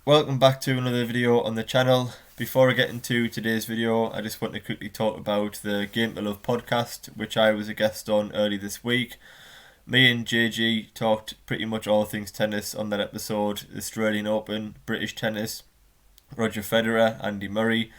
Welcome back to another video on the channel. Before I get into today's video, I just want to quickly talk about the Game to Love podcast, which I was a guest on early this week. Me and JG talked pretty much all things tennis on that episode: Australian Open, British tennis, Roger Federer, Andy Murray,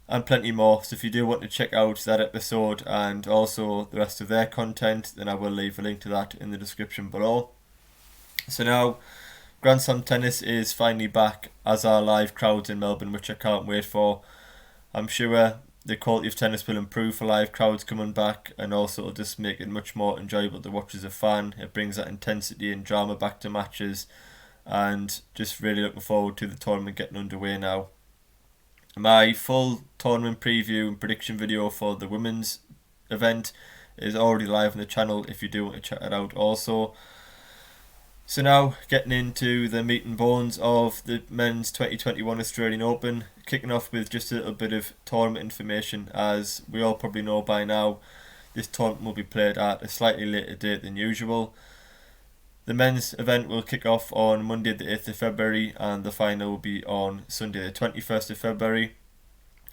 and plenty more. So if you do want to check out that episode and also the rest of their content, then I will leave a link to that in the description below. So now, Grand Slam tennis is finally back, as are live crowds in Melbourne, which I can't wait for. I'm sure the quality of tennis will improve for live crowds coming back, and also it'll just make it much more enjoyable to watch as a fan. It brings that intensity and drama back to matches, and just really looking forward to the tournament getting underway now. My full tournament preview and prediction video for the women's event is already live on the channel if you do want to check it out also. So now, getting into the meat and bones of the men's 2021 Australian Open, kicking off with just a little bit of tournament information. As we all probably know by now, this tournament will be played at a slightly later date than usual. The men's event will kick off on Monday the 8th of February and the final will be on Sunday the 21st of February.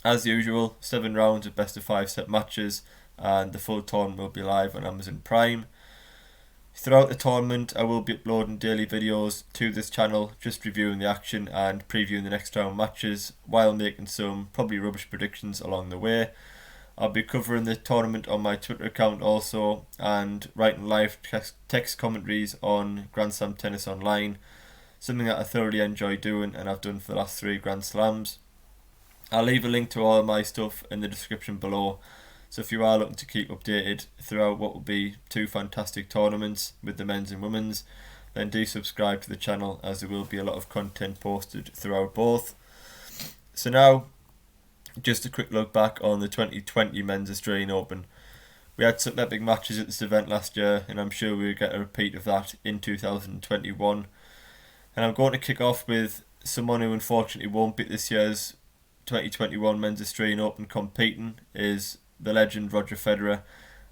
As usual, 7 rounds of best of 5 set matches, and the full tournament will be live on Amazon Prime. Throughout the tournament, I will be uploading daily videos to this channel, just reviewing the action and previewing the next round matches, while making some probably rubbish predictions along the way. I'll be covering the tournament on my Twitter account also, and writing live text commentaries on Grand Slam Tennis Online, something that I thoroughly enjoy doing and I've done for the last 3 Grand Slams. I'll leave a link to all of my stuff in the description below. So if you are looking to keep updated throughout what will be 2 fantastic tournaments with the men's and women's, then do subscribe to the channel, as there will be a lot of content posted throughout both. So now, just a quick look back on the 2020 Men's Australian Open. We had some epic matches at this event last year, and I'm sure we'll get a repeat of that in 2021. And I'm going to kick off with someone who unfortunately won't be at this year's 2021 Men's Australian Open competing, is the legend Roger Federer,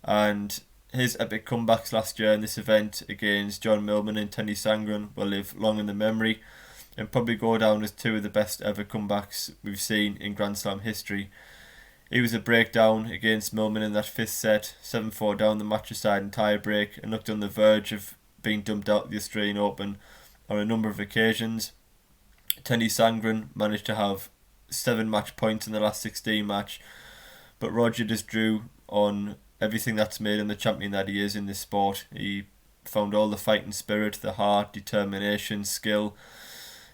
and his epic comebacks last year in this event against John Millman and Tennys Sandgren will live long in the memory and probably go down as 2 of the best ever comebacks we've seen in Grand Slam history. He was a breakdown against Millman in that 5th set, 7-4 down the match aside in tie break, and looked on the verge of being dumped out of the Australian Open on a number of occasions. Tennys Sandgren managed to have 7 match points in the last 16 match, but Roger just drew on everything that's made him the champion that he is in this sport. He found all the fighting spirit, the heart, determination, skill,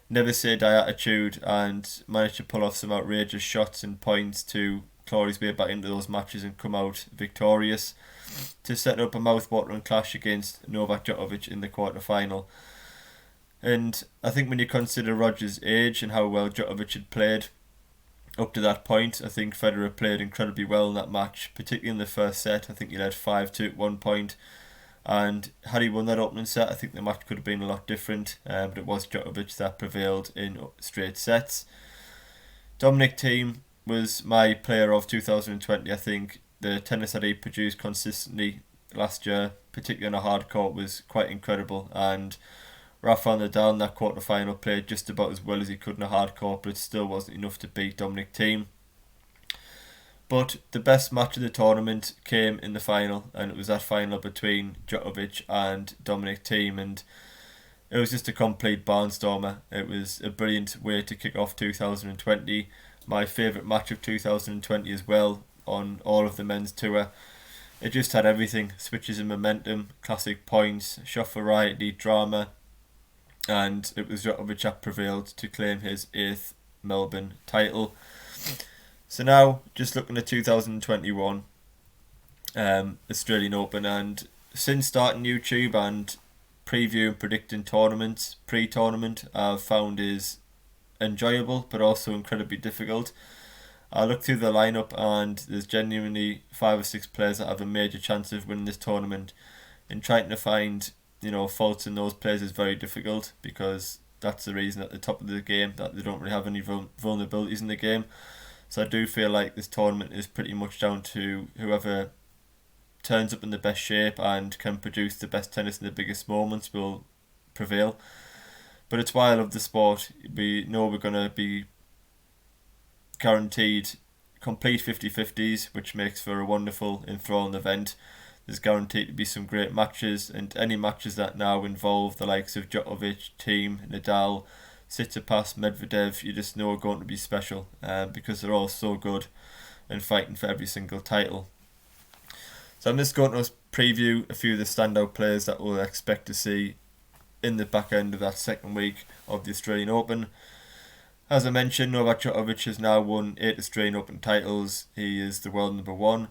never say die attitude, and managed to pull off some outrageous shots and points to claw his way back into those matches and come out victorious to set up a mouth-watering clash against Novak Djokovic in the quarter-final. And I think when you consider Roger's age and how well Djokovic had played up to that point, I think Federer played incredibly well in that match, particularly in the first set. I think he led 5-2 at one point, and had he won that opening set, I think the match could have been a lot different, but it was Djokovic that prevailed in straight sets. Dominic Thiem was my player of 2020. I think the tennis that he produced consistently last year, particularly on a hard court, was quite incredible, and Rafael Nadal in that quarter-final played just about as well as he could in a hard court, but it still wasn't enough to beat Dominic Thiem. But the best match of the tournament came in the final, and it was that final between Djokovic and Dominic Thiem, and it was just a complete barnstormer. It was a brilliant way to kick off 2020. My favourite match of 2020 as well on all of the men's tour. It just had everything: switches in momentum, classic points, shot variety, drama, and it was Djokovic that prevailed to claim his 8th Melbourne title. So now, just looking at 2021 Australian Open, and since starting YouTube and previewing predicting tournaments, pre-tournament, I've found is enjoyable but also incredibly difficult. I look through the lineup and there's genuinely 5 or 6 players that have a major chance of winning this tournament, and trying to find faults in those players is very difficult, because that's the reason at the top of the game that they don't really have any vulnerabilities in the game. So I do feel like this tournament is pretty much down to whoever turns up in the best shape and can produce the best tennis in the biggest moments will prevail. But it's why I love the sport. We know we're going to be guaranteed complete 50-50s, which makes for a wonderful, enthralling event. There's guaranteed to be some great matches, and any matches that now involve the likes of Djokovic, Thiem, Nadal, Tsitsipas, Medvedev, you just know are going to be special because they're all so good and fighting for every single title. So I'm just going to preview a few of the standout players that we'll expect to see in the back end of that second week of the Australian Open. As I mentioned, Novak Djokovic has now won 8 Australian Open titles. He is the world number one.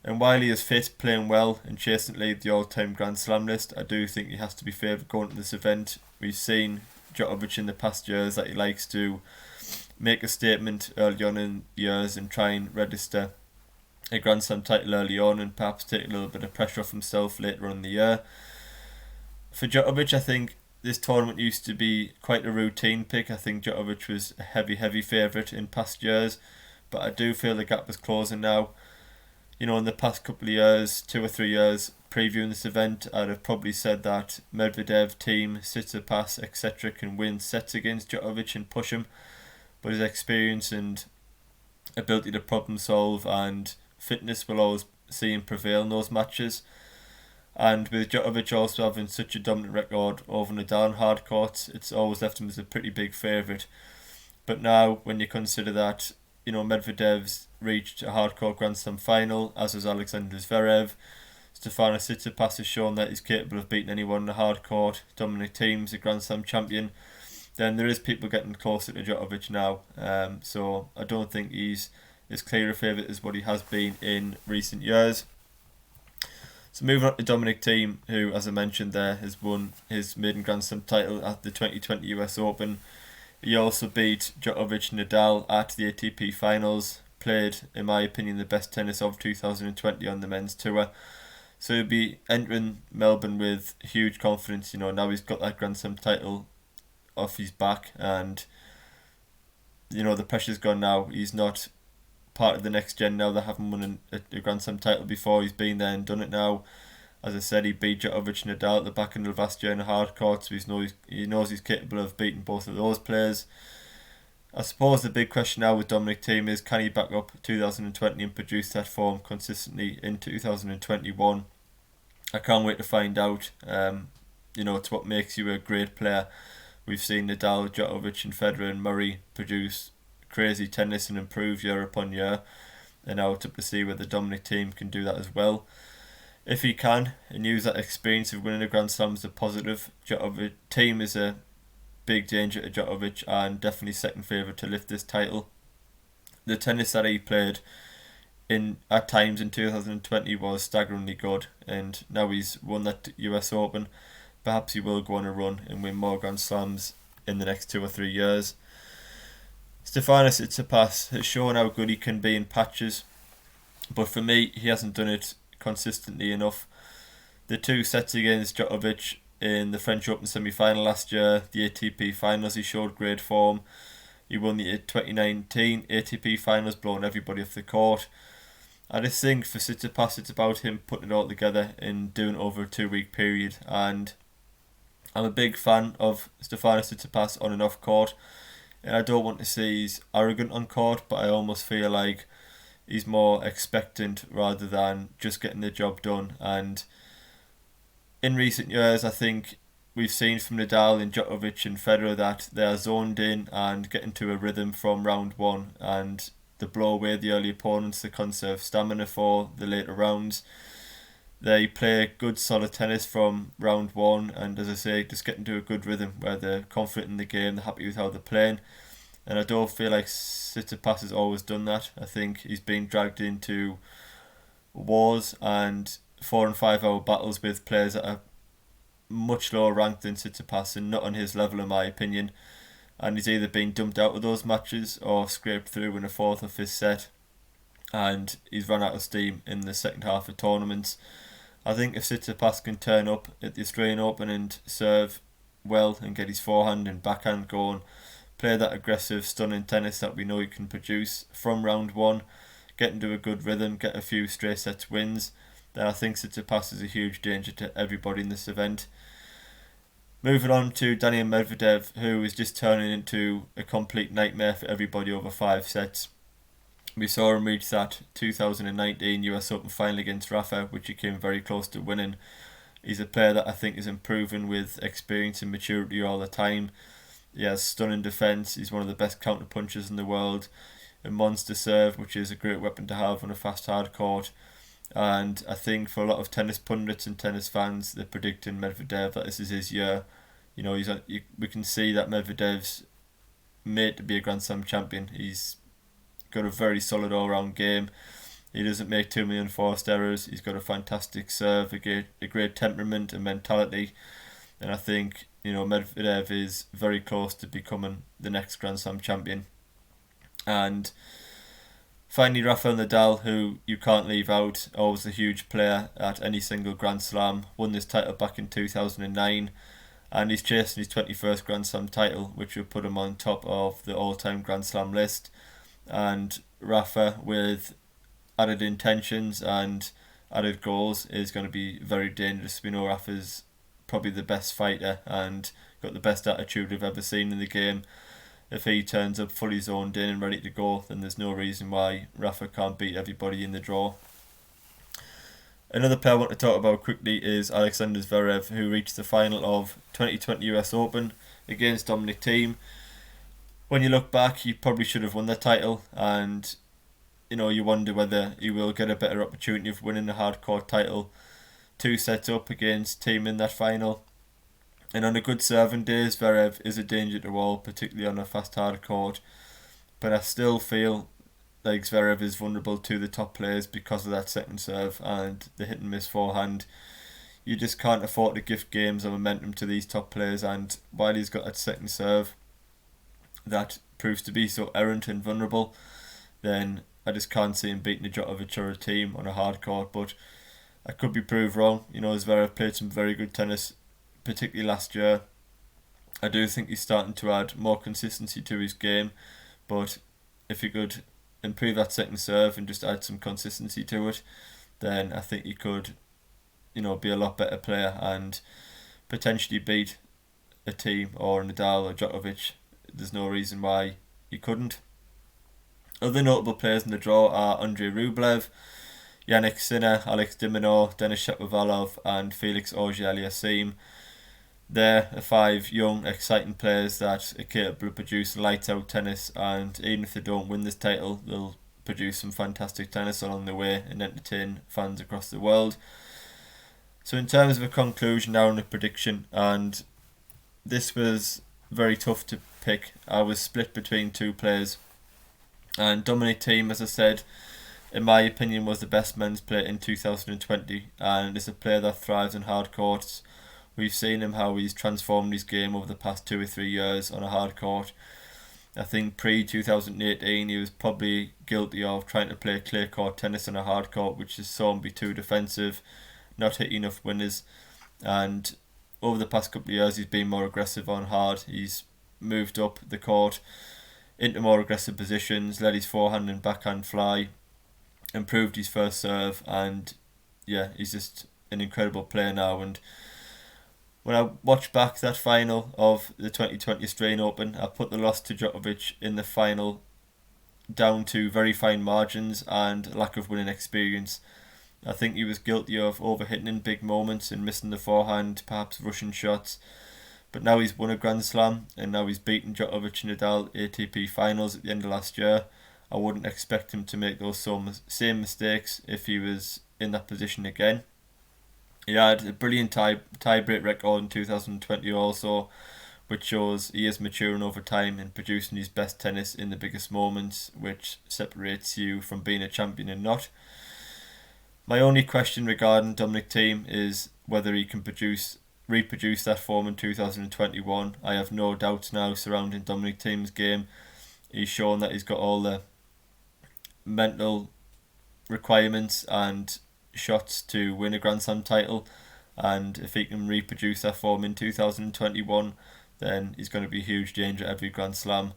And while he is fit, playing well and chasing to lead the all-time Grand Slam list, I do think he has to be favoured going to this event. We've seen Djokovic in the past years that he likes to make a statement early on in years and try and register a Grand Slam title early on and perhaps take a little bit of pressure off himself later on in the year. For Djokovic, I think this tournament used to be quite a routine pick. I think Djokovic was a heavy favourite in past years, but I do feel the gap is closing now. You know, in the past couple of years, 2 or 3 years previewing this event, I'd have probably said that Medvedev, Thiem, Tsitsipas, etc. can win sets against Djokovic and push him, but his experience and ability to problem solve and fitness will always see him prevail in those matches. And with Djokovic also having such a dominant record over Nadal on hard courts, it's always left him as a pretty big favourite. But now, when you consider that, you know, Medvedev's reached a hardcore Grand Slam final, as has Alexander Zverev, Stefanos Tsitsipas has shown that he's capable of beating anyone on the hard court, Dominic Thiem's a Grand Slam champion, then there is people getting closer to Djokovic now. So I don't think he's as clear a favourite as what he has been in recent years. So moving on to Dominic Thiem, who, as I mentioned there, has won his maiden Grand Slam title at the 2020 US Open. He also beat Djokovic and Nadal at the ATP Finals, played, in my opinion, the best tennis of 2020 on the men's tour. So he'll be entering Melbourne with huge confidence. You know, now he's got that Grand Slam title off his back, and you know the pressure's gone now. He's not part of the next gen now. They haven't won a Grand Slam title before. He's been there and done it now. As I said, he beat Djokovic and Nadal at the back end of last year in a hard court, so he knows he's capable of beating both of those players. I suppose the big question now with Dominic Thiem is, can he back up 2020 and produce that form consistently in 2021? I can't wait to find out. You know, it's what makes you a great player. We've seen Nadal, Djokovic and Federer and Murray produce crazy tennis and improve year upon year, and now it's up to see whether Dominic Thiem can do that as well. If he can, and use that experience of winning a Grand Slam as a positive, Thiem is a big danger to Djokovic and definitely second favourite to lift this title. The tennis that he played at times in 2020 was staggeringly good, and now he's won that US Open. Perhaps he will go on a run and win more Grand Slams in the next 2 or 3 years. Stefanos Tsitsipas has shown how good he can be in patches, but for me, he hasn't done it consistently enough. The 2 sets against Djokovic in the French Open semi-final last year, the ATP Finals, he showed great form. He won the 2019 ATP Finals, blowing everybody off the court. I just think for Tsitsipas, it's about him putting it all together and doing it over a 2-week period. And I'm a big fan of Stefanos Tsitsipas on and off court, and I don't want to say he's arrogant on court, but I almost feel like he's more expectant rather than just getting the job done. And in recent years, I think we've seen from Nadal and Djokovic and Federer that they're zoned in and get into a rhythm from round one, and they blow away the early opponents, they conserve stamina for the later rounds. They play good solid tennis from round one, and as I say, just get into a good rhythm where they're confident in the game, they're happy with how they're playing. And I don't feel like Tsitsipas has always done that. I think he's been dragged into wars and 4 and 5 hour battles with players that are much lower ranked than Tsitsipas and not on his level in my opinion. And he's either been dumped out of those matches or scraped through in a 4th or 5th set, and he's run out of steam in the second half of tournaments. I think if Tsitsipas can turn up at the Australian Open and serve well and get his forehand and backhand going, play that aggressive, stunning tennis that we know he can produce from round one, get into a good rhythm, get a few straight sets wins, then I think Tsitsipas is a huge danger to everybody in this event. Moving on to Daniil Medvedev, who is just turning into a complete nightmare for everybody over 5 sets. We saw him reach that 2019 US Open final against Rafa, which he came very close to winning. He's a player that I think is improving with experience and maturity all the time. He has stunning defence. He's one of the best counter punchers in the world. A monster serve, which is a great weapon to have on a fast hard court. And I think for a lot of tennis pundits and tennis fans, they're predicting Medvedev that this is his year. We can see that Medvedev's made to be a Grand Slam champion. He's got a very solid all-round game. He doesn't make too many unforced errors. He's got a fantastic serve, a great temperament and mentality. And I think, Medvedev is very close to becoming the next Grand Slam champion. And finally, Rafael Nadal, who you can't leave out, always a huge player at any single Grand Slam, won this title back in 2009, and he's chasing his 21st Grand Slam title, which will put him on top of the all-time Grand Slam list. And Rafa, with added intentions and added goals, is going to be very dangerous. We know Rafa's probably the best fighter and got the best attitude we've ever seen in the game. If he turns up fully zoned in and ready to go, then there's no reason why Rafa can't beat everybody in the draw. Another player I want to talk about quickly is Alexander Zverev, who reached the final of 2020 US Open against Dominic Thiem. When you look back, he probably should have won the title, and you wonder whether he will get a better opportunity of winning the hardcourt title 2 sets up against Thiem in that final. And on a good serving day, Zverev is a danger to all, particularly on a fast hard court. But I still feel like Zverev is vulnerable to the top players because of that second serve and the hit and miss forehand. You just can't afford to gift games of momentum to these top players, and while he's got that second serve that proves to be so errant and vulnerable, then I just can't see him beating a Djokovic or a Thiem on a hard court. But I could be proved wrong. Zverev played some very good tennis, particularly last year. I do think he's starting to add more consistency to his game, but if he could improve that second serve and just add some consistency to it, then I think he could, be a lot better player and potentially beat a Thiem or a Nadal or Djokovic. There's no reason why he couldn't. Other notable players in the draw are Andrei Rublev, Yannick Sinner, Alex de Minaur, Denis Shapovalov and Felix Auger-Aliassime. They're 5 young, exciting players that are capable of producing lights-out tennis, and even if they don't win this title, they'll produce some fantastic tennis along the way and entertain fans across the world. So in terms of a conclusion now and a prediction, and this was very tough to pick. I was split between 2 players, and Dominic Thiem, as I said, in my opinion, was the best men's player in 2020, and is a player that thrives on hard courts. We've seen him how he's transformed his game over the past 2 or 3 years on a hard court. I think pre-2018 he was probably guilty of trying to play clay court tennis on a hard court, which has saw him be too defensive, not hit enough winners. And over the past couple of years he's been more aggressive on hard. He's moved up the court into more aggressive positions, let his forehand and backhand fly, improved his first serve, and he's just an incredible player now. And when I watched back that final of the 2020 Australian Open, I put the loss to Djokovic in the final down to very fine margins and lack of winning experience. I think he was guilty of overhitting in big moments and missing the forehand, perhaps rushing shots. But now he's won a Grand Slam, and now he's beaten Djokovic and Nadal ATP finals at the end of last year. I wouldn't expect him to make those same mistakes if he was in that position again. He had a brilliant tie-break record in 2020 also, which shows he is maturing over time and producing his best tennis in the biggest moments, which separates you from being a champion and not. My only question regarding Dominic Thiem is whether he can reproduce that form in 2021. I have no doubts now surrounding Dominic Thiem's game. He's shown that he's got all the mental requirements and shots to win a Grand Slam title, and if he can reproduce that form in 2021, then he's going to be a huge danger at every Grand Slam.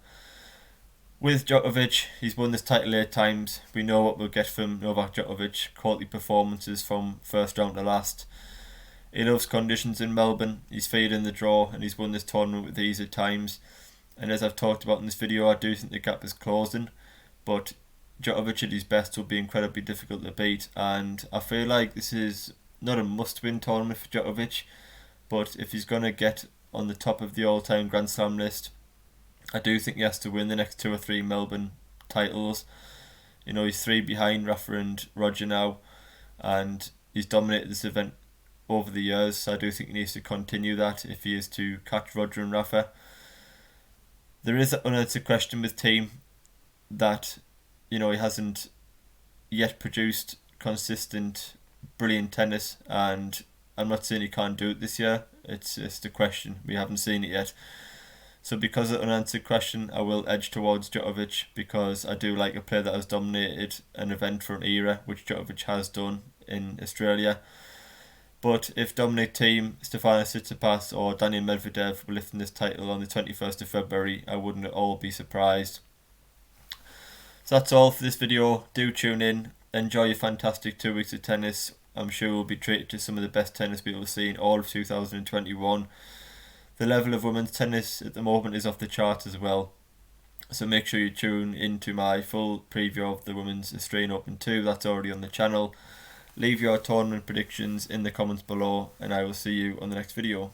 With Djokovic, he's won this title 8 times. We know what we'll get from Novak Djokovic, quality performances from first round to last. He loves conditions in Melbourne. He's feeling the draw and he's won this tournament with ease at times. And as I've talked about in this video, I do think the gap is closing, but Djokovic at his best will be incredibly difficult to beat, and I feel like this is not a must-win tournament for Djokovic, but if he's going to get on the top of the all-time Grand Slam list, I do think he has to win the next 2 or 3 Melbourne titles. You know, he's 3 behind Rafa and Roger now, and he's dominated this event over the years, so I do think he needs to continue that if he is to catch Roger and Rafa. There is an unanswered question with Thiem that, you know, he hasn't yet produced consistent, brilliant tennis, and I'm not saying he can't do it this year. It's just a question. We haven't seen it yet. So because of an unanswered question, I will edge towards Djokovic, because I do like a player that has dominated an event for an era, which Djokovic has done in Australia. But if Dominic Thiem, Stefanos Tsitsipas or Daniil Medvedev were lifting this title on the 21st of February, I wouldn't at all be surprised. So that's all for this video. Do tune in. Enjoy your fantastic 2 weeks of tennis. I'm sure we'll be treated to some of the best tennis we will see in all of 2021. The level of women's tennis at the moment is off the charts as well. So make sure you tune into my full preview of the Women's Australian Open 2. That's already on the channel. Leave your tournament predictions in the comments below, and I will see you on the next video.